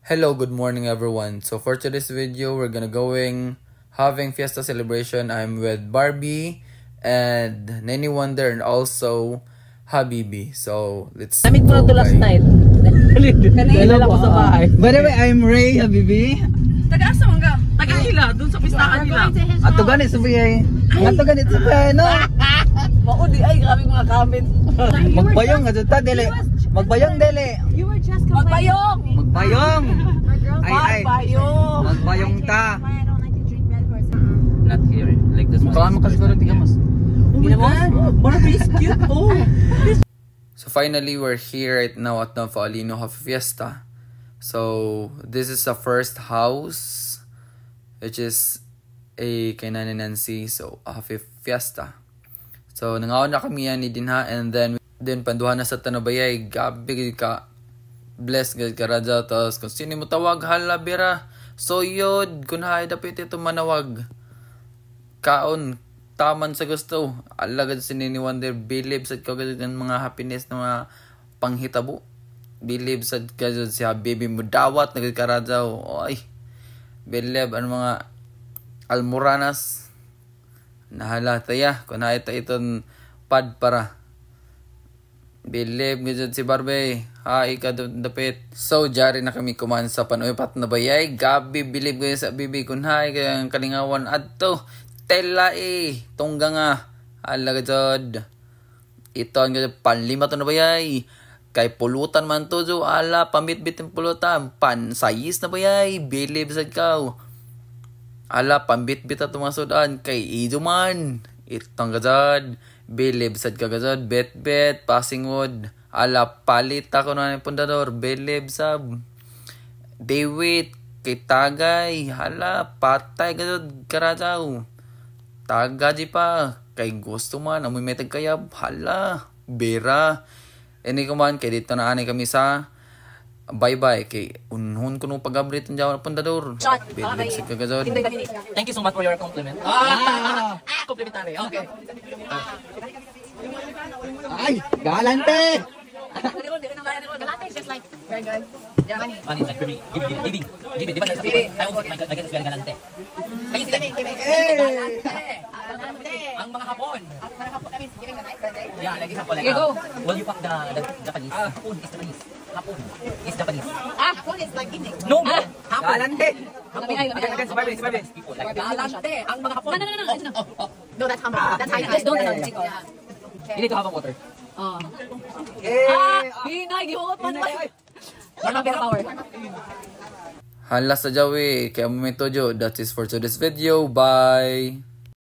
Hello, good morning everyone. So for today's video, we're gonna having fiesta celebration. I'm with Barbie and Nene Wonder and also Habibi. So let's Namit mo na to last night. Kanina ko sa bahay. By the way, I'm Ray Habibi. Taga-asa man ka? Taga-ila, dun sa pistahan nila. Ato ganit sa biyay. Ato ganit sa biyay, no? Maudi ay, grabe mga comment. Magbayong nga ta dili. Magbayong dili. You were just Magbayong! Magbayong. Ay. Magbayong! Magbayong ta. why I don't like to drink Red Horse. not here like this one. Kawan mo kasi siguro tiga mas. Oh my God! Barbie is cute, oh! So finally, we're here right now at the Paulino Happy Fiesta. So this is the first house, which is a kay Nanay Nancy. So a Happy Fiesta. So nangaon na kami yan ni Dinha, and then panduhan na sa Tanabayay. Gabi ka bless gud ka radyo. Tapos kung sino mo tawag hala bira. So yun, kung hay dapat ito manawag. Kaon taman sa gusto. Alagad si Nene Wonder, believe sa kagad ng mga happiness na mga panghitabo. Believe sa kagad si Habibi mo dawat nagkaradyaw. Oy. Believe ang mga almoranas. Nahala taya kung hay ta iton pad para. Believe gud si Barbie. Hay ka dapit. So jari na kami kuman sa panuipat na bayay. Gabi believe gud sa Bibi kun hay kang kalingawan adto. Tela tungga nga alagad ito ang panlima to na bayay kay pulutan man to jo ala pambitbit ng pulutan pansayis na bayay believe sad kaw ala pambitbit at tumasodan kay ido man itong gazad believe sad ka gazad bet passing wood ala palit ako na ng pundador believe sab David kay tagay hala patay gazad karajaw tagadi pa kay gusto man amoy metag kaya hala bera ini kuman kay dito na ani kami sa bye kay unhon kuno pagabrit ng jawan pundador bilig sa kagazod. Thank you so much for your compliment. Complimentary. Okay. Ay, galante. Galante is just like very good. Yeah, money. Money like for me. Give it. Di ba sa people? I want my God is very galante. Kayo sila. Ang mga Hapon. I mean, giving the night birthday. Yeah, like example like will you pack the Japanese? Hapon is Japanese. Hapon is Japanese. Hapon is like evening. No. Hapon. Galante. Hapon. Again, survive. People like galante. Ang mga Hapon. No. No, that's humble. That's high. Just don't yeah. You need to have a water. Hinay, gihuot man. Marami power. Hala sa jawi kaya momento jo. That is for today's video. Bye.